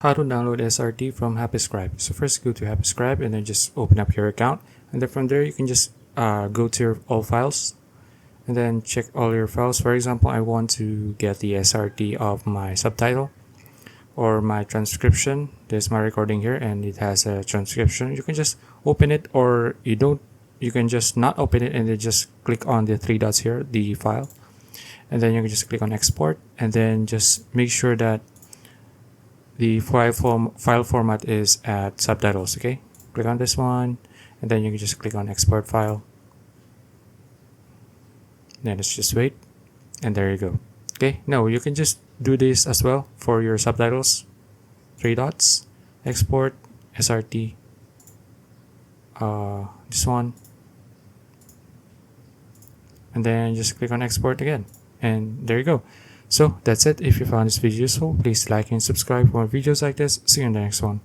How to download SRT from Scribe. So first go to Scribe and then just open up your account, and then from there you can just go to your all files and then check all your files. For example, I want to get the SRT of my subtitle or my transcription. There's my recording here and it has a transcription. You can just open it, or you can just not open it and then just click on the three dots here, the file, and then you can just click on export, and then just make sure that the file format is at subtitles. Okay, click on this one and then you can just click on export file. Then let's just wait, and there you go. Okay, now you can just do this as well for your subtitles. Three dots, export, SRT, this one, and then just click on export again, and there you go. So that's it. If you found this video useful, please like and subscribe for more videos like this. See you in the next one.